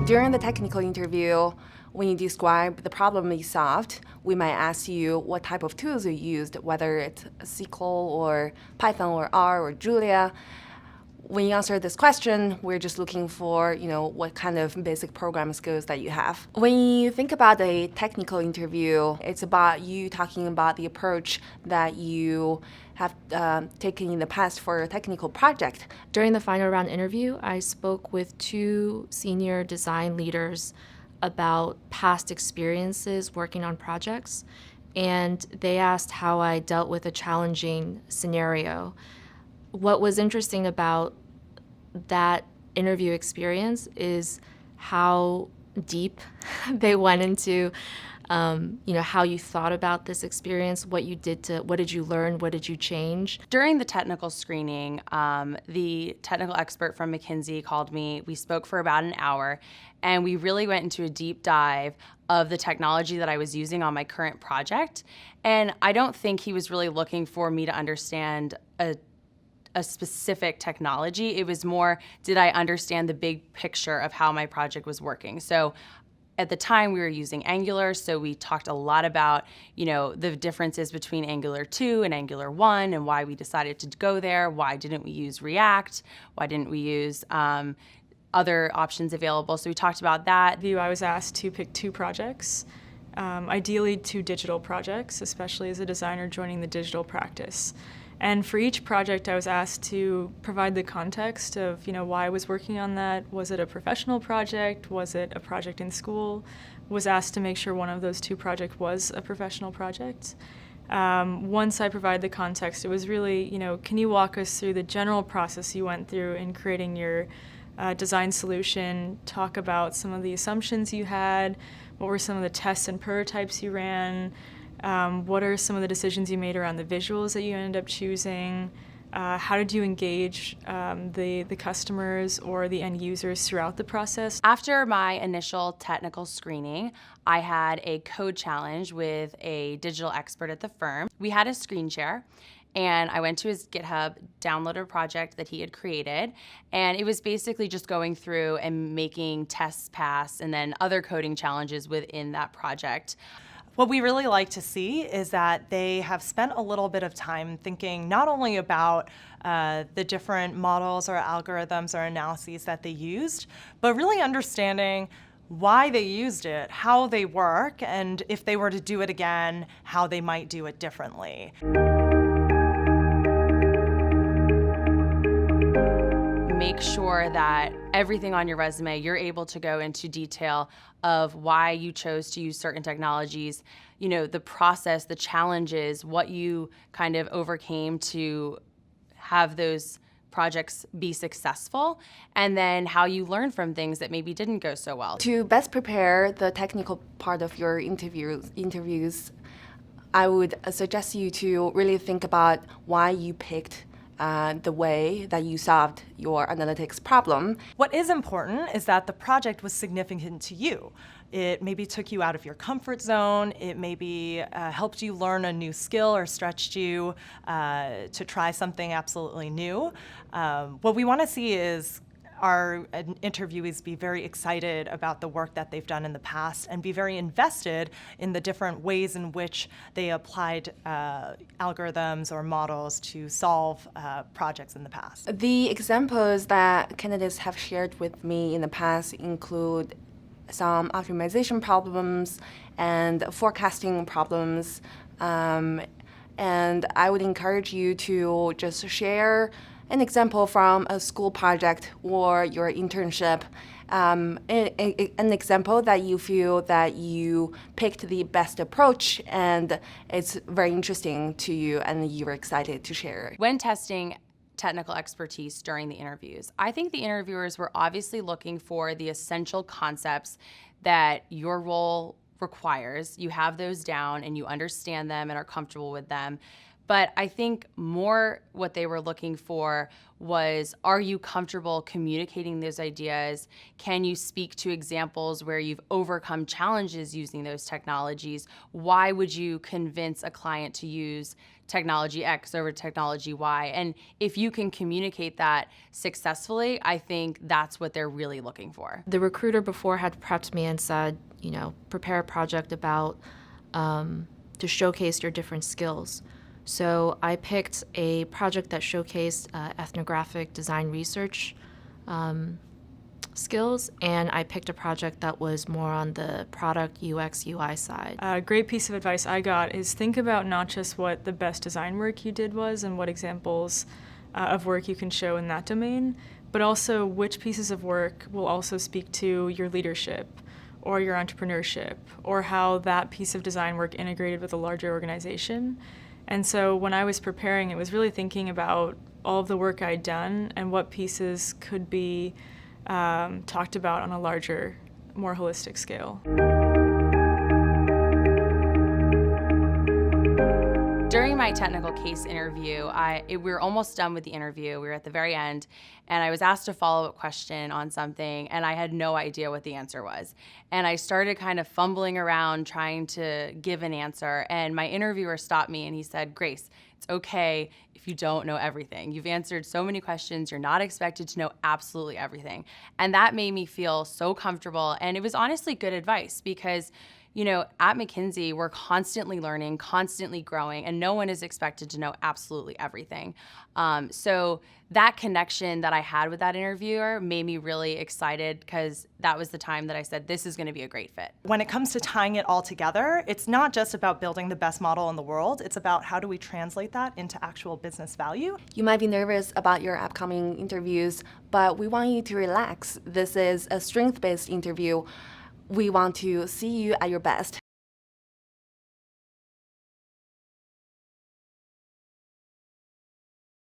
During the technical interview, when you describe the problem you solved, we might ask you what type of tools you used, whether it's SQL or Python or R or Julia. When you answer this question, we're just looking for, what kind of basic programming skills that you have. When you think about a technical interview, it's about you talking about the approach that you have taken in the past for a technical project. During the final round interview, I spoke with 2 senior design leaders about past experiences working on projects, and they asked how I dealt with a challenging scenario. What was interesting about that interview experience is how deep they went into, how you thought about this experience, what did you learn, what did you change? During the technical screening, the technical expert from McKinsey called me. We spoke for about an hour, and we really went into a deep dive of the technology that I was using on my current project. And I don't think he was really looking for me to understand a specific technology. It was more, did I understand the big picture of how my project was working? So at the time we were using Angular, so we talked a lot about, the differences between Angular 2 and Angular 1 and why we decided to go there. Why didn't we use React? Why didn't we use other options available? So we talked about that. I was asked to pick 2 projects, ideally 2 digital projects, especially as a designer joining the digital practice. And for each project, I was asked to provide the context of, why I was working on that. Was it a professional project? Was it a project in school? Was asked to make sure one of those 2 projects was a professional project. Once I provide the context, it was really, can you walk us through the general process you went through in creating your design solution? Talk about some of the assumptions you had. What were some of the tests and prototypes you ran? What are some of the decisions you made around the visuals that you ended up choosing? How did you engage the customers or the end users throughout the process? After my initial technical screening, I had a code challenge with a digital expert at the firm. We had a screen share, and I went to his GitHub, downloaded a project that he had created, and it was basically just going through and making tests pass and then other coding challenges within that project. What we really like to see is that they have spent a little bit of time thinking not only about the different models or algorithms or analyses that they used, but really understanding why they used it, how they work, and if they were to do it again, how they might do it differently. Make sure that everything on your resume, you're able to go into detail of why you chose to use certain technologies, the process, the challenges, what you kind of overcame to have those projects be successful, and then how you learn from things that maybe didn't go so well. To best prepare the technical part of your interviews, I would suggest you to really think about why you picked the way that you solved your analytics problem. What is important is that the project was significant to you. It maybe took you out of your comfort zone. It maybe helped you learn a new skill or stretched you to try something absolutely new. What we want to see is our interviewees be very excited about the work that they've done in the past and be very invested in the different ways in which they applied algorithms or models to solve projects in the past. The examples that candidates have shared with me in the past include some optimization problems and forecasting problems, and I would encourage you to just share an example from a school project or your internship, an example that you feel that you picked the best approach and it's very interesting to you and you're excited to share. When testing technical expertise during the interviews, I think the interviewers were obviously looking for the essential concepts that your role requires. You have those down and you understand them and are comfortable with them. But I think more what they were looking for was, are you comfortable communicating those ideas? Can you speak to examples where you've overcome challenges using those technologies? Why would you convince a client to use technology X over technology Y? And if you can communicate that successfully, I think that's what they're really looking for. The recruiter before had prepped me and said, prepare a project about to showcase your different skills. So I picked a project that showcased ethnographic design research skills, and I picked a project that was more on the product UX UI side. A great piece of advice I got is think about not just what the best design work you did was and what examples of work you can show in that domain, but also which pieces of work will also speak to your leadership or your entrepreneurship, or how that piece of design work integrated with a larger organization. And so when I was preparing, it was really thinking about all of the work I'd done and what pieces could be talked about on a larger, more holistic scale. During my technical case interview, we were almost done with the interview. We were at the very end, and I was asked a follow-up question on something, and I had no idea what the answer was. And I started kind of fumbling around trying to give an answer, and my interviewer stopped me and he said, "Grace, it's okay if you don't know everything. You've answered so many questions. You're not expected to know absolutely everything." And that made me feel so comfortable, and it was honestly good advice because at McKinsey, we're constantly learning, constantly growing, and no one is expected to know absolutely everything. So that connection that I had with that interviewer made me really excited because that was the time that I said, this is going to be a great fit. When it comes to tying it all together, it's not just about building the best model in the world. It's about how do we translate that into actual business value. You might be nervous about your upcoming interviews, but we want you to relax. This is a strength-based interview. We want to see you at your best.